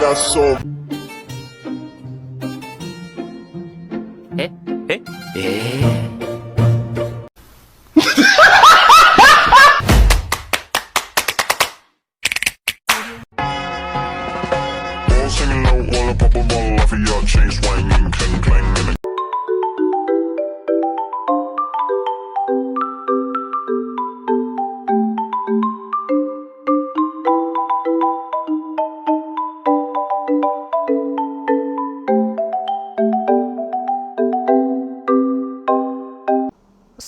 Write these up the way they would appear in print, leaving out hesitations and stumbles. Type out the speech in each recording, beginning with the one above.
got so all singing low while I pop a bottle off of your chain swinging, clang clang.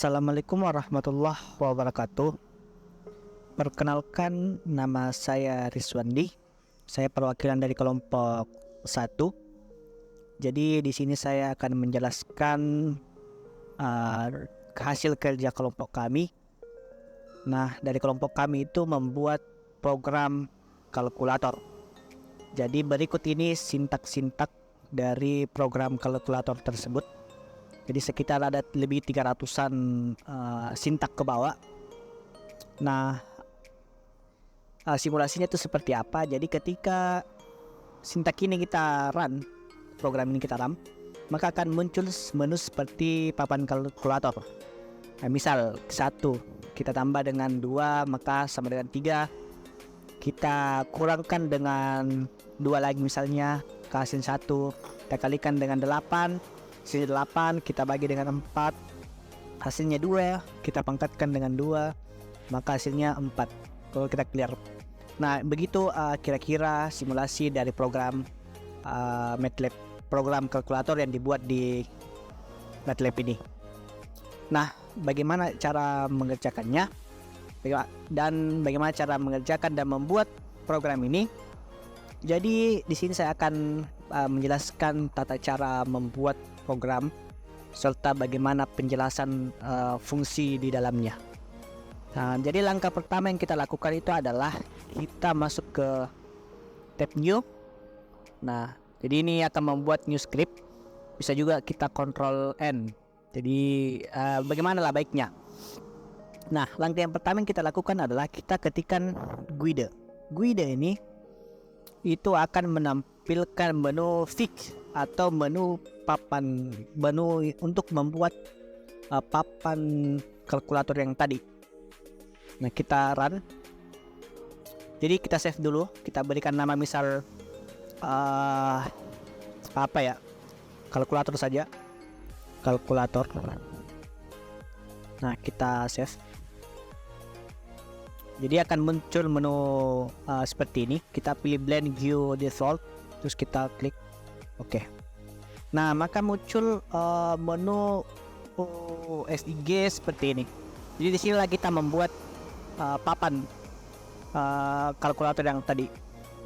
Assalamualaikum warahmatullahi wabarakatuh. Perkenalkan, nama saya Rizwandi. Saya perwakilan dari kelompok 1. Jadi di sini saya akan menjelaskan hasil kerja kelompok kami. Nah, dari kelompok kami itu membuat program kalkulator. Jadi berikut ini sintak-sintak dari program kalkulator tersebut. Jadi sekitar ada lebih 300-an sintak ke bawah. Nah, simulasinya itu seperti apa? Jadi ketika sintak ini kita run, program ini kita run, maka akan muncul menu seperti papan kalkulator. Nah, misal 1 kita tambah dengan 2 maka sama dengan 3. Kita kurangkan dengan 2 lagi misalnya, hasil 1. Kita kalikan dengan 8. Hasilnya 8 kita bagi dengan 4, hasilnya 2, kita pangkatkan dengan 2, maka hasilnya 4 kalau kita clear. Nah, begitu kira-kira simulasi dari program MATLAB, program kalkulator yang dibuat di MATLAB ini. Nah, bagaimana cara mengerjakannya dan bagaimana cara mengerjakan dan membuat program ini? Jadi di sini saya akan menjelaskan tata cara membuat program serta bagaimana penjelasan fungsi di dalamnya. Nah, jadi langkah pertama yang kita lakukan itu adalah kita masuk ke tab new. Nah, jadi ini akan membuat new script. Bisa juga kita Ctrl N. Jadi bagaimana lah baiknya. Nah, langkah yang pertama yang kita lakukan adalah kita ketikkan GUID. GUID ini itu akan menampilkan menu fix atau menu untuk membuat papan kalkulator yang tadi. Nah, kita run. Jadi kita save dulu, kita berikan nama misal apa ya, kalkulator saja, kalkulator. Nah, kita save. Jadi akan muncul menu seperti ini. Kita pilih blend view default, terus kita klik oke. Nah, maka muncul menu SIG seperti ini. Jadi di sinilah kita membuat papan kalkulator yang tadi.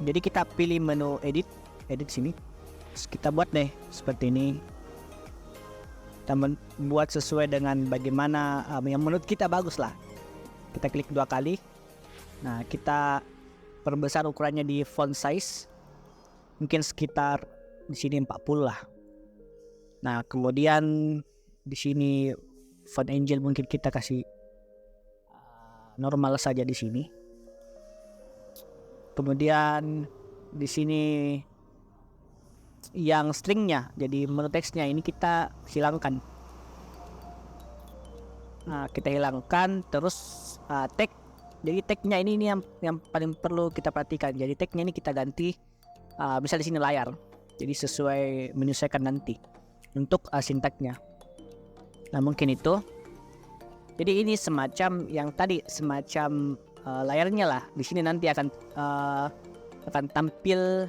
Jadi kita pilih menu edit sini. Terus kita buat deh seperti ini. Kita buat sesuai dengan bagaimana yang menurut kita bagus lah. Kita klik 2 kali. Nah, kita perbesar ukurannya di font size. Mungkin sekitar di sini 40 lah. Nah, kemudian di sini font angel mungkin kita kasih normal saja di sini. Kemudian di sini yang stringnya, jadi menu teksnya ini kita hilangkan. Nah, kita hilangkan, terus tag. Jadi tagnya ini yang paling perlu kita perhatikan. Jadi tagnya ini kita ganti, misal di sini layar. Jadi sesuai menyesuaikan nanti untuk sintaknya. Nah, mungkin itu. Jadi ini semacam yang tadi, semacam layarnya lah. Di sini nanti akan tampil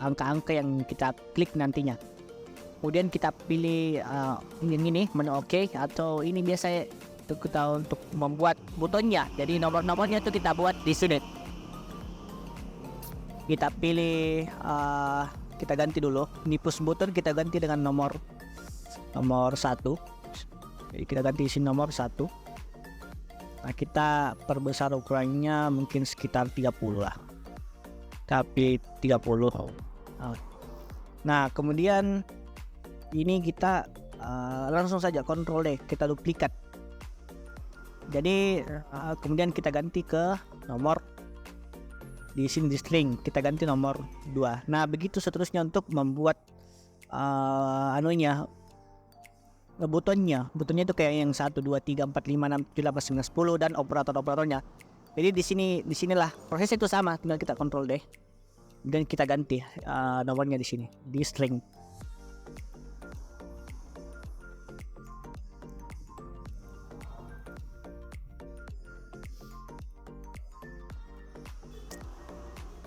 angka-angka yang kita klik nantinya. Kemudian kita pilih yang ini menu OK, atau ini biasa kita untuk membuat butonnya. Jadi nomor-nomornya itu kita buat di sini. Kita pilih kita ganti dulu. Ini push button kita ganti dengan nomor 1. Jadi kita ganti sini nomor 1. Nah, kita perbesar ukurannya mungkin sekitar 30 lah. Tapi 30. Nah, kemudian ini kita langsung saja Ctrl D, kita duplikat. Jadi kemudian kita ganti ke nomor Di sini di string kita ganti nomor 2. Nah, begitu seterusnya untuk membuat butonnya itu kayak yang 1 2 3 4 5 6 7 8 9 10 dan operatornya. Jadi di sinilah prosesnya itu sama, tinggal kita kontrol deh dan kita ganti nomornya di sini di string.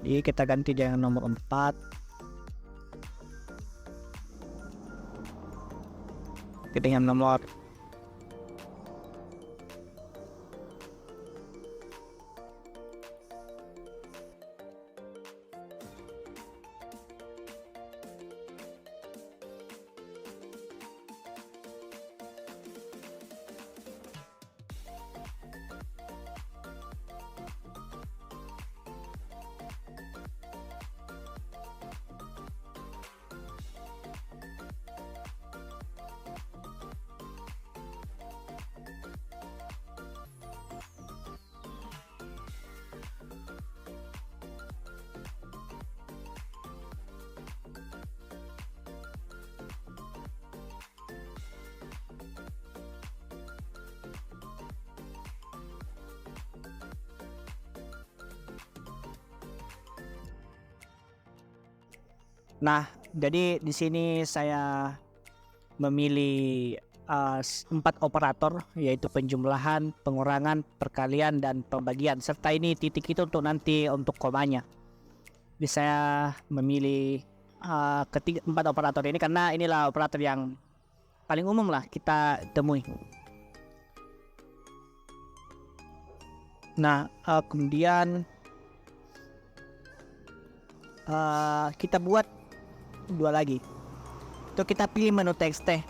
Jadi kita ganti dengan nomor 4. Kita dengan nomor Nah, jadi di sini saya memilih 4 operator, yaitu penjumlahan, pengurangan, perkalian, dan pembagian. Serta ini titik itu untuk nanti untuk komanya. Jadi saya memilih 4 operator ini karena inilah operator yang paling umum lah kita temui. Nah, kemudian kita buat 2 lagi. Itu kita pilih menu txt.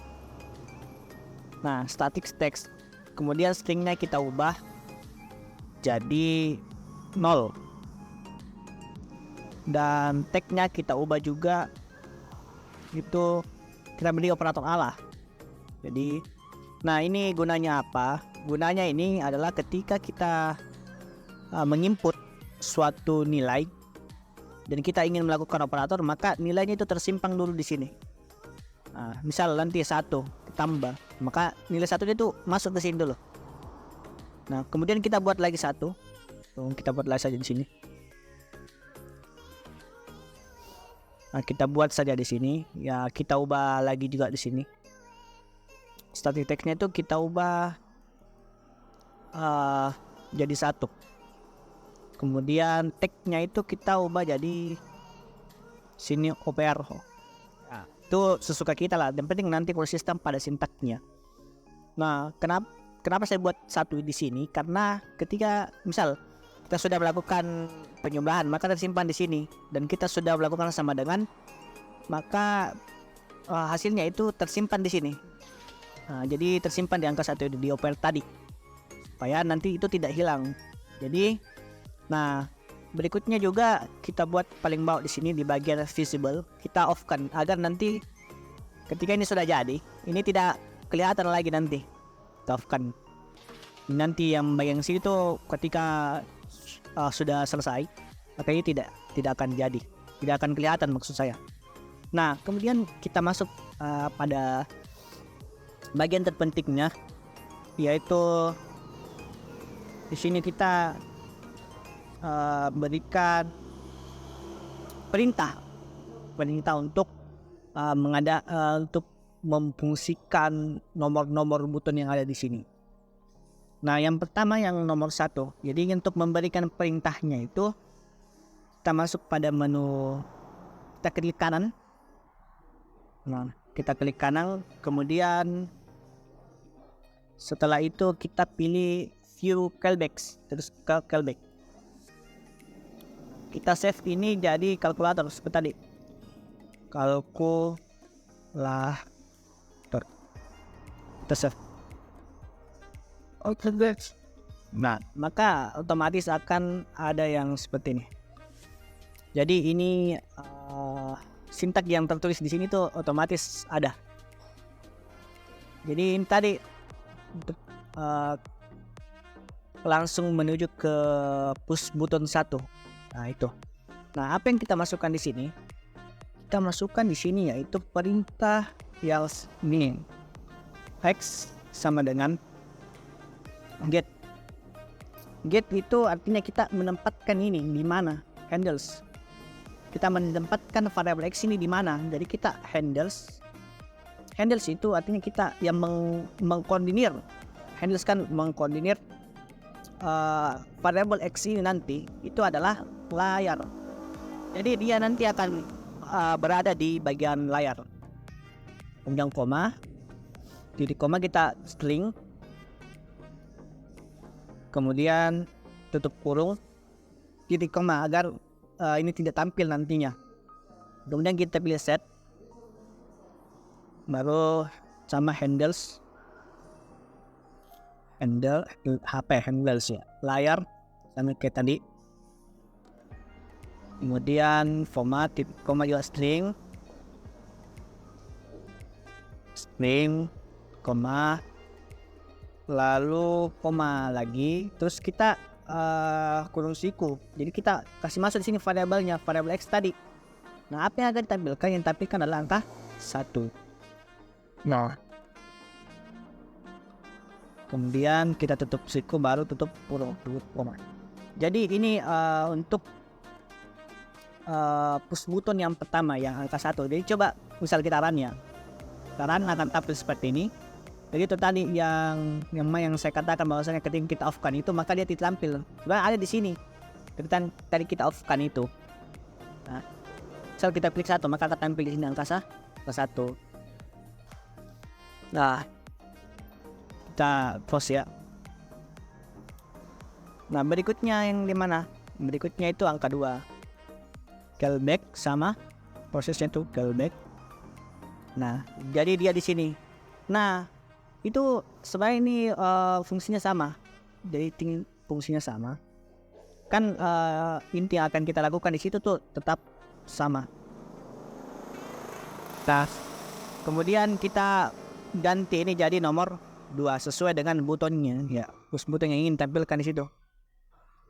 Nah, static text. Kemudian stringnya kita ubah jadi 0. Dan tagnya kita ubah juga, itu kita beri operator Allah. Jadi, nah ini gunanya apa? Gunanya ini adalah ketika kita menginput suatu nilai dan kita ingin melakukan operator, maka nilainya itu tersimpan dulu di sini. Nah, misal nanti 1 tambah, maka nilai 1 itu masuk ke sini dulu. Nah, kemudian kita buat lagi 1. Kita buat lagi saja di sini. Nah, kita buat saja di sini. Ya, kita ubah lagi juga di sini. Static text-nya itu kita ubah jadi 1. Kemudian tag-nya itu kita ubah jadi sini OPR. Nah, itu sesuka kita lah. Yang penting nanti konsisten pada sintaknya. Nah, kenapa saya buat 1 di sini? Karena ketika misal kita sudah melakukan penjumlahan, maka tersimpan di sini, dan kita sudah melakukan sama dengan, maka hasilnya itu tersimpan di sini. Nah, jadi tersimpan di angka 1 di OPR tadi, supaya nanti itu tidak hilang. Jadi, nah berikutnya juga kita buat paling bawah di sini di bagian visible, kita off kan agar nanti ketika ini sudah jadi, ini tidak kelihatan lagi nanti. Kita off kan. Nanti yang bagian sini tuh ketika sudah selesai, maka ini tidak akan jadi, tidak akan kelihatan maksud saya. Nah, kemudian kita masuk pada bagian terpentingnya, yaitu di sini kita berikan perintah untuk untuk memfungsikan nomor-nomor buton yang ada di sini. Nah, yang pertama yang nomor 1. Jadi untuk memberikan perintahnya itu kita masuk pada menu, kita klik kanan. Nah, kita klik kanan, kemudian setelah itu kita pilih view callbacks, terus ke callback. Kita save ini jadi kalkulator seperti tadi. Kalkulator. Kita save. Oke, guys. Nah, maka otomatis akan ada yang seperti ini. Jadi ini sintak yang tertulis di sini tuh otomatis ada. Jadi ini tadi untuk langsung menuju ke push button 1. Nah itu. Nah apa yang kita masukkan di sini? Kita masukkan di sini yaitu perintah yang ini x sama dengan get. Get itu artinya kita menempatkan ini di mana? Handles. Kita menempatkan variabel x ini di mana? Jadi kita handles itu artinya kita yang mengkoordinir. Handles kan mengkoordinir variabel x ini nanti itu adalah layar. Jadi dia nanti akan berada di bagian layar. Kemudian koma, titik koma kita string, kemudian tutup kurung, titik koma agar ini tidak tampil nantinya. Kemudian kita pilih set, baru sama handles ya, layar sama kayak tadi. Kemudian format titik koma juga string, koma, lalu koma lagi, terus kita kurung siku. Jadi kita kasih masuk di sini variabelnya, variabel x tadi. Nah apa yang akan ditampilkan? Yang ditampilkan adalah angka 1. Nah kemudian kita tutup siku, baru tutup kurung, koma. Jadi ini untuk push button yang pertama yang angka 1. Jadi coba misal kita run ya, run akan tampil seperti ini. Jadi itu tadi yang saya katakan bahwasanya ketika kita off-kan itu maka dia tidak tampil. Sebenarnya ada di sini. Ketika tadi kita off-kan itu. Nah, misal kita klik 1 maka akan tampil di sini angka 1. Nah, kita close ya. Nah, berikutnya yang di mana? Berikutnya itu angka 2. Callback sama prosesnya itu callback. Nah, jadi dia di sini. Nah, itu sebenarnya ini fungsinya sama. Jadi fungsinya sama. Kan inti yang akan kita lakukan di situ tuh tetap sama. Nah, kemudian kita ganti ini jadi nomor 2 sesuai dengan butonnya ya. Push button yang ingin tampilkan di situ.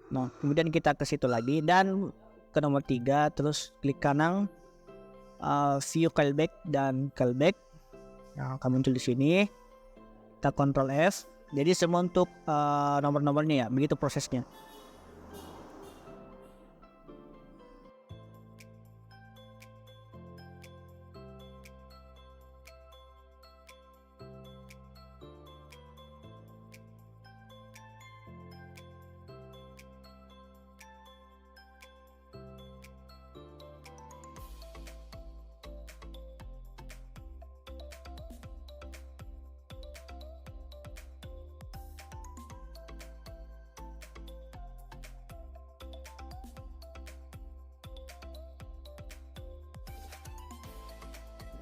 Nah, kemudian kita ke situ lagi dan ke nomor 3, terus klik kanan view callback dan callback. Nah, akan muncul di sini. Kita Ctrl F. Jadi semua untuk nomor-nomornya ya, begitu prosesnya.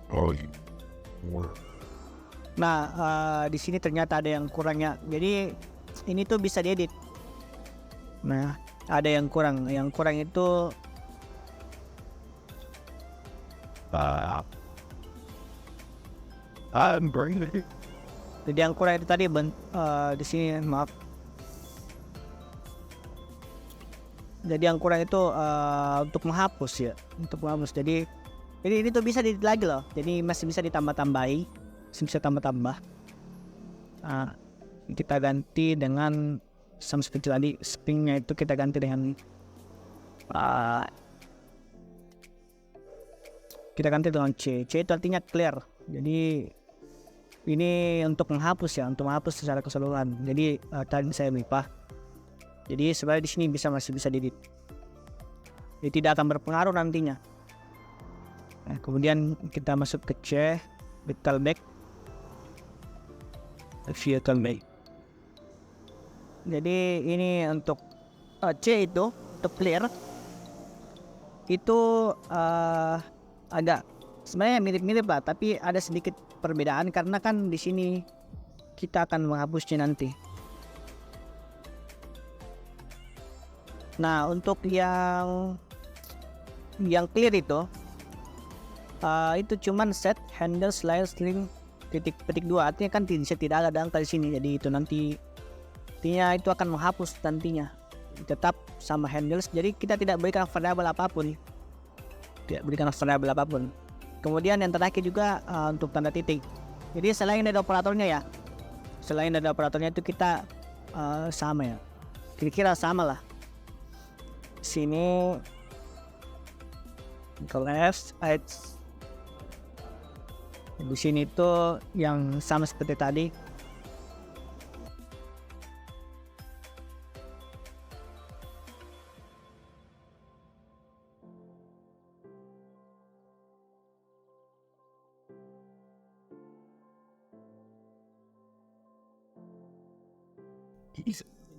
Oh, more. Nah, di sini ternyata ada yang kurangnya. Jadi ini tuh bisa diedit. Nah, ada yang kurang. Yang kurang itu I'm bringing. jadi yang kurang itu tadi di sini maaf. Jadi yang kurang itu untuk menghapus ya, untuk menghapus. Jadi ini tuh bisa diedit lagi loh. Jadi masih bisa ditambah-tambahi, masih bisa tambah-tambah. Nah, kita ganti dengan sama seperti tadi stringnya itu kita ganti dengan kita ganti dengan C. C itu artinya clear. Jadi ini untuk menghapus ya, untuk menghapus secara keseluruhan. Jadi tadi saya lupa. Jadi sebenarnya di sini masih bisa diedit. Jadi tidak akan berpengaruh nantinya. Nah, kemudian kita masuk ke C, callback, view callback. Jadi ini untuk C itu untuk clear itu agak sebenarnya mirip-mirip lah, tapi ada sedikit perbedaan karena kan di sini kita akan menghapusnya nanti. Nah, untuk yang clear itu cuman set handle layar string petik 2, artinya kan tidak ada angka di sini. Jadi itu nantinya itu akan menghapus nantinya. tetap sama handles, jadi kita tidak berikan variabel apapun, kemudian yang terakhir juga untuk tanda titik. Jadi selain dari operatornya itu kita sama ya, kira-kira sama lah. Sini ke left, right. Di sini tuh yang sama seperti tadi.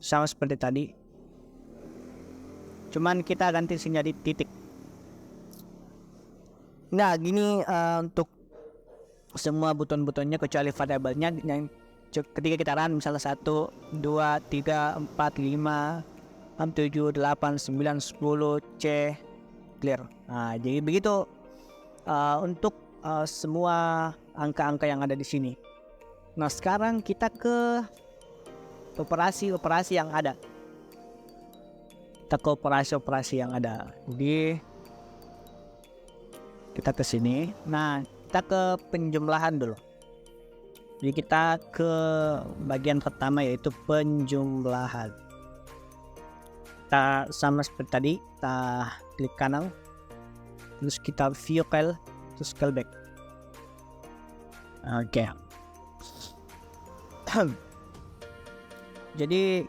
Sama seperti tadi, cuman kita ganti sini jadi titik. Nah gini untuk semua buton-butonnya kecuali variabelnya, yang ketika kita run misalnya 1, 2, 3, 4, 5, 6, 7, 8, 9, 10, C clear. Nah jadi begitu untuk semua angka-angka yang ada di sini. Nah sekarang kita ke operasi-operasi yang ada. Jadi kita ke sini. Nah kita ke penjumlahan dulu. Jadi kita ke bagian pertama yaitu penjumlahan. Kita sama seperti tadi, kita klik kanan, terus kita view file, terus scale back. Oke. Jadi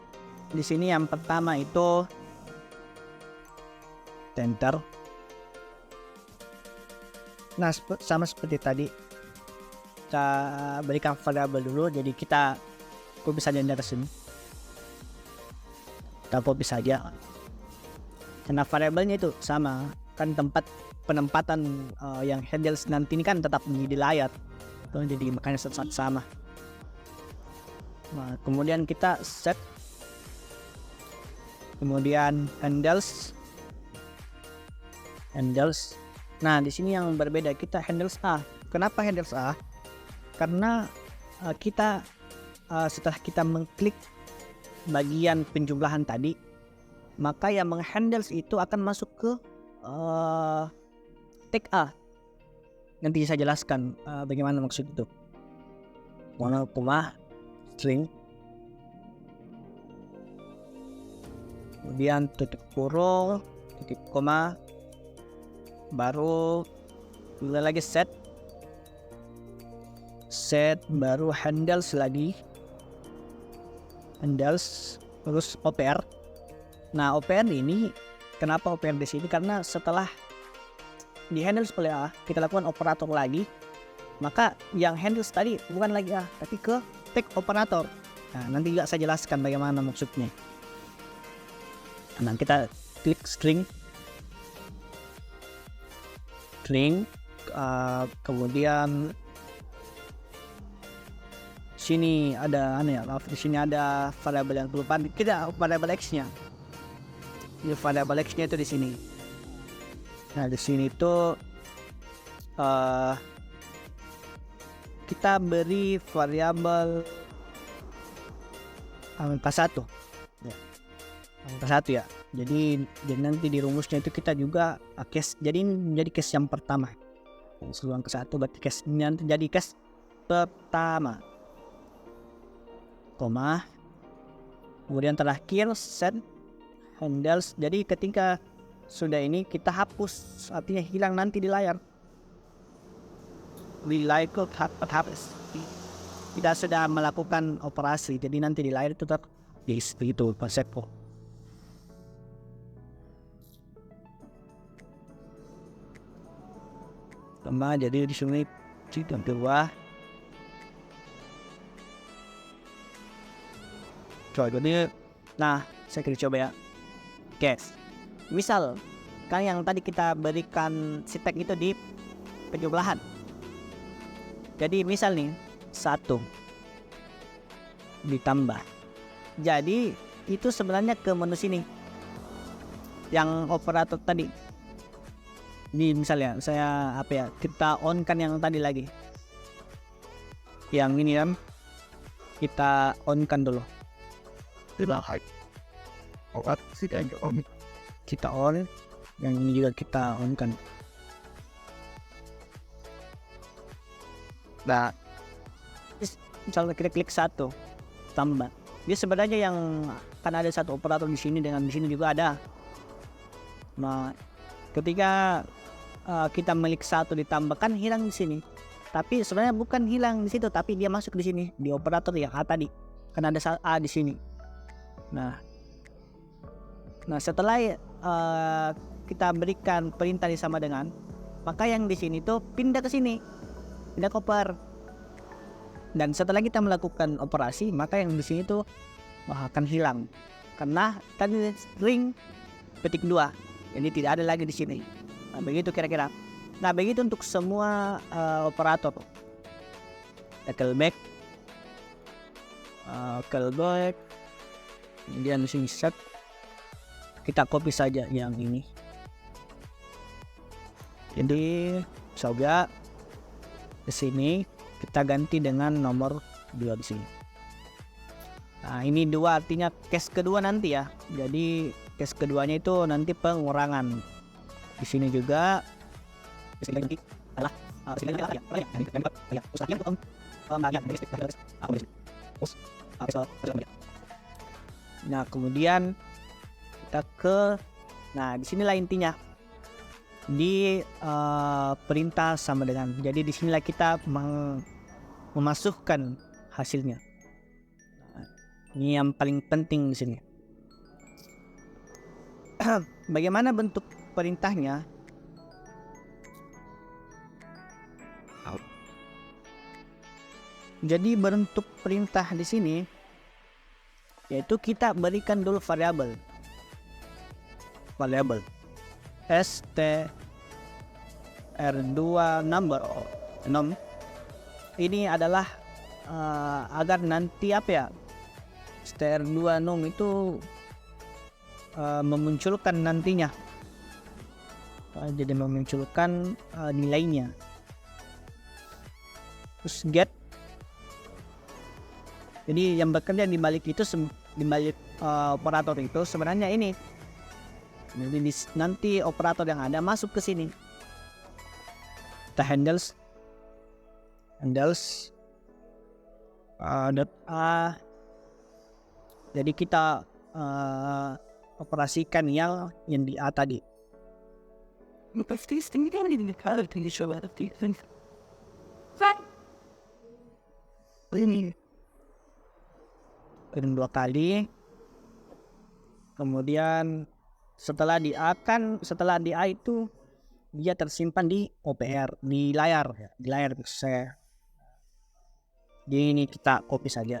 di sini yang pertama itu enter. Nah sama seperti tadi, kita berikan variabel dulu. Jadi kita copy saja dari sini, kita copy saja karena variabelnya itu sama kan, tempat penempatan yang handles nanti ini kan tetap di layar, jadi makanya sama. Nah, kemudian kita set, kemudian handles. Nah di sini yang berbeda, kita handles A. Kenapa handles A? Karena kita setelah kita mengklik bagian penjumlahan tadi, maka yang menghandles itu akan masuk ke tag A. Nanti saya jelaskan bagaimana maksud itu. String, kemudian titik kurung, titik koma, baru lagi set, baru handles lagi, terus OPR. Nah OPR ini kenapa OPR di sini? Karena setelah di handles oleh A, kita lakukan operator lagi, maka yang handles tadi bukan lagi A, tapi ke tag operator. Nah nanti juga saya jelaskan bagaimana maksudnya. Nah kita klik string, kemudian sini ada di sini ada variabel yang lupa kita, variabel x-nya. Ini variabel x-nya itu di sini. Nah di sini itu kita beri variabel angka 1 ya. Jadi nanti di rumusnya itu kita juga case, jadi ini menjadi case yang pertama. Seluruh angka 1 berarti case ini nanti jadi case pertama, koma, kemudian terakhir set handles. Jadi ketika sudah ini kita hapus, artinya hilang nanti di layar. Hapus. Kita sudah melakukan operasi, jadi nanti di layar itu tetap begitu konsepnya. Jadi di sini yang kedua. Nah saya coba ya. Oke. Misal kan yang tadi kita berikan si tag itu di penjumlahan. Jadi misal nih 1 ditambah. Jadi itu sebenarnya ke menu sini yang operator tadi. Ini misalnya saya kita on kan yang tadi lagi. Yang ini kan kita on kan dulu. kita on, yang ini juga kita on kan. Nah, misalnya kita klik satu tambah, dia sebenarnya yang kan ada satu operator di sini dengan di sini juga ada. Nah, ketika kita milik satu ditambahkan hilang di sini, tapi sebenarnya bukan hilang di situ, tapi dia masuk di sini di operator yang A tadi, kan ada A di sini. Nah setelah kita berikan perintah yang sama dengan, maka yang di sini tuh pindah ke sini, pindah koper. Dan setelah kita melakukan operasi, maka yang di sini tuh akan hilang karena tadi ring petik 2, jadi tidak ada lagi di sini. Nah, begitu kira-kira. Nah, begitu untuk semua operator. Callback, kemudian di sini set. Kita copy saja yang ini. Jadi coba di sini kita ganti dengan nomor 2 di sini. Nah, ini 2 artinya case kedua nanti ya. Jadi case keduanya itu nanti pengurangan. Di sini juga nah, kemudian kita di sinilah intinya di perintah sama dengan. Jadi di sinilah kita memasukkan hasilnya. Nah, ini yang paling penting di sini. Bagaimana bentuk perintahnya? Jadi bentuk perintah di sini yaitu kita berikan dulu variabel str2 number nom. Ini adalah agar nanti str2 nom itu memunculkan nantinya, jadi memunculkan nilainya. Terus get, jadi yang bekerja di balik itu, di balik operator itu sebenarnya ini. Jadi nanti operator yang ada masuk ke sini. Kita handles .a. Jadi kita operasikan yang di A tadi. Ini 2 kali. Kemudian setelah di A itu dia tersimpan di OPR, di layar saya. Jadi ini kita copy saja.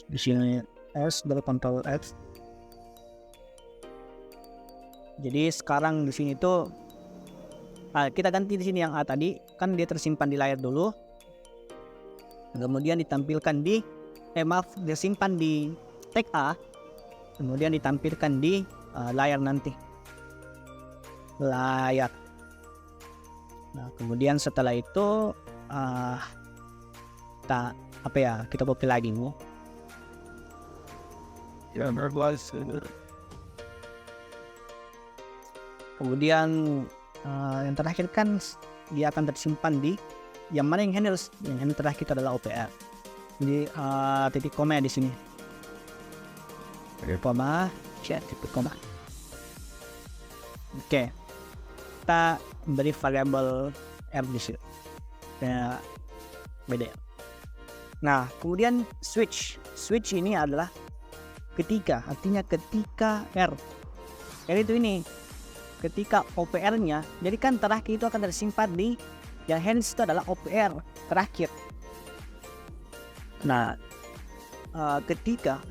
Di sini S dari Ctrl X. Jadi sekarang di sini tuh kita ganti di sini yang A tadi, kan dia tersimpan di layar dulu. Kemudian ditampilkan dia simpan di tag A, kemudian ditampilkan di layar nanti. Layar. Nah, kemudian setelah itu kita copy lagi nih. Kemudian yang terakhir kan dia akan tersimpan di yang mana yang handles. Yang handle terakhir itu adalah OPR. Jadi titik koma di sini. Titik koma. Oke. Kita beri variabel R di sini. Beda. Nah, kemudian switch ini adalah ketika, artinya ketika R itu ini ketika OPR-nya, jadi kan terakhir itu akan tersimpan di yang handles itu adalah OPR terakhir. Nah, ketika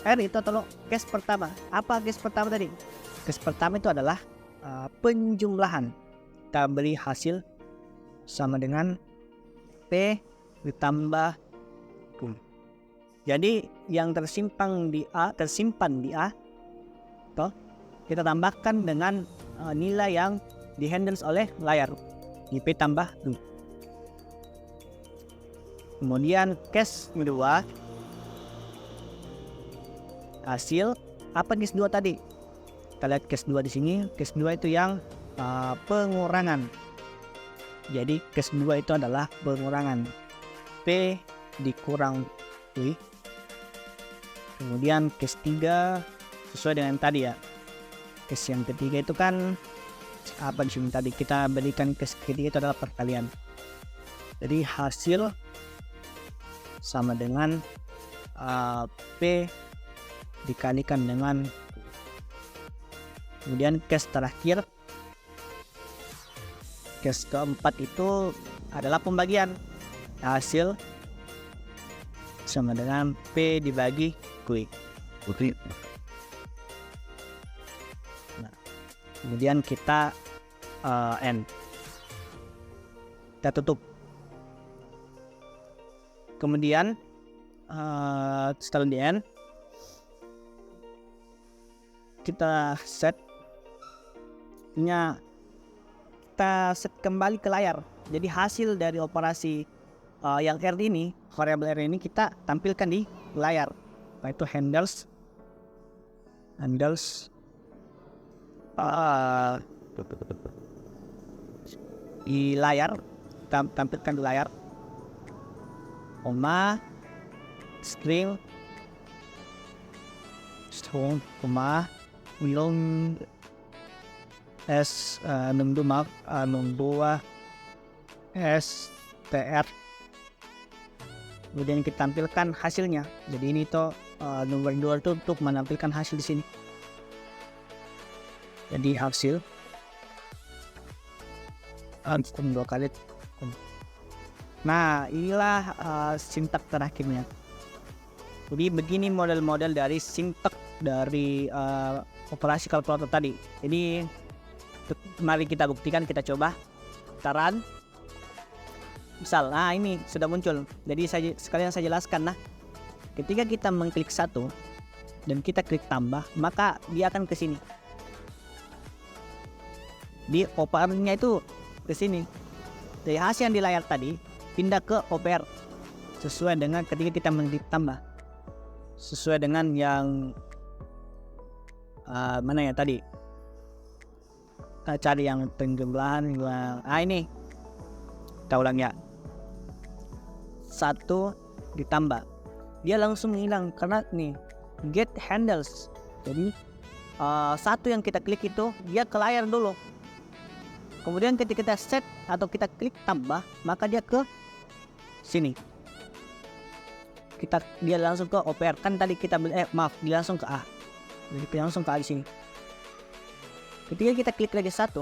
R itu adalah case pertama. Apa case pertama tadi? Case pertama itu adalah penjumlahan. Kita beri hasil sama dengan P ditambah Q. Jadi yang tersimpan di A toh, kita tambahkan dengan nilai yang dihandles oleh layar, P tambah Q. Kemudian case 2 hasil apa case 2 tadi? Kita lihat case 2 di sini. Case 2 itu yang pengurangan. Jadi case 2 itu adalah pengurangan. P dikurang W. Kemudian case 3 sesuai dengan tadi ya. Case yang ketiga itu kan apa di sini tadi? Kita berikan case ketiga itu adalah perkalian. Jadi hasil sama dengan P dikalikan dengan, kemudian case terakhir, case keempat itu adalah pembagian. Hasil sama dengan P dibagi Q. Nah, kemudian kita N, kita tutup. Kemudian setelah di N, kita set kembali ke layar. Jadi hasil dari operasi yang R ini, variabel R ini kita tampilkan di layar, yaitu handles di layar, tampilkan di layar, string, will S62 STR. Kemudian kita tampilkan hasilnya. Jadi ini tuh nomor 2 itu untuk menampilkan hasil di sini. Jadi hasil 2 kali. Nah, inilah sintak terakhirnya. Jadi begini model-model dari sintak dari operasi kalkulator tadi. Jadi mari kita buktikan, kita coba. Taran. Misal, nah ini sudah muncul. Jadi sekalian saya jelaskan. Nah, ketika kita mengklik satu dan kita klik tambah, maka dia akan ke sini. Di OPR-nya itu ke sini. Dari hasil yang di layar tadi pindah ke OPR sesuai dengan ketika kita mengklik tambah. Sesuai dengan yang mana ya tadi? Kita cari yang penjumlahan. Ini kita ulang ya. 1 ditambah, dia langsung hilang karena nih get handles. Jadi 1 yang kita klik itu dia ke layar dulu. Kemudian ketika kita set atau kita klik tambah, maka dia ke sini. Dia langsung ke OPR. Kan tadi kita dia langsung ke A. Jadi kita langsung ke A di sini. Ketika kita klik lagi 1,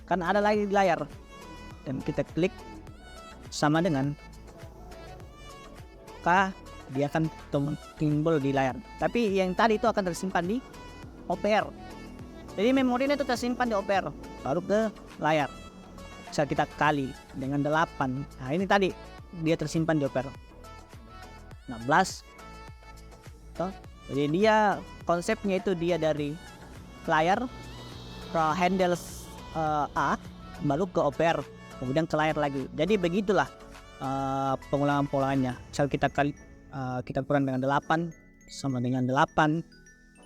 kan ada lagi di layar, dan kita klik sama dengan K, dia akan timbul di layar. Tapi yang tadi itu akan tersimpan di OPR. Jadi memorinya itu tersimpan di OPR, baru ke layar. Bisa kita kali dengan 8. Nah ini tadi dia tersimpan di OPR 16. Jadi dia konsepnya itu dia dari layar ke handles A, baru ke OPR, kemudian ke layar lagi. Jadi begitulah pengulangan-pengulangannya. Misal kita kurang dengan 8 sama dengan 8,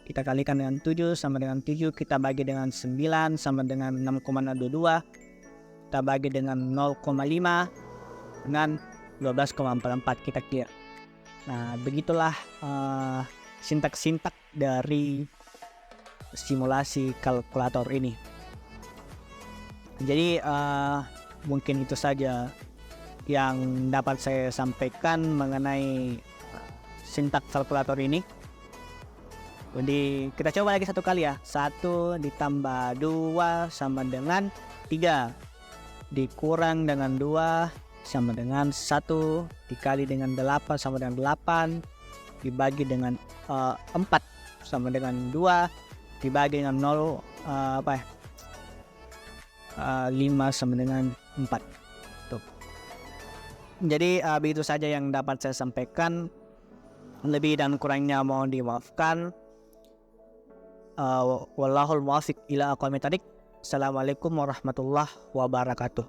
kita kalikan dengan 7 sama dengan 7, kita bagi dengan 9 sama dengan 6,22, kita bagi dengan 0,5 dengan 12,44, kita clear. Nah begitulah sintak-sintak dari simulasi kalkulator ini. Jadi mungkin itu saja yang dapat saya sampaikan mengenai sintak kalkulator ini. Jadi kita coba lagi satu kali ya. 1 ditambah 2 sama dengan 3, dikurang dengan 2 sama dengan 1, dikali dengan 8 sama dengan 8, dibagi dengan 4 sama dengan 2, dibagi dengan 5 sama dengan 4. Tuh. Jadi begitu saja yang dapat saya sampaikan. Lebih dan kurangnya mohon dimaafkan. Wallahul muwaffiq ila aqwamit thoriq. Assalamualaikum warahmatullahi wabarakatuh.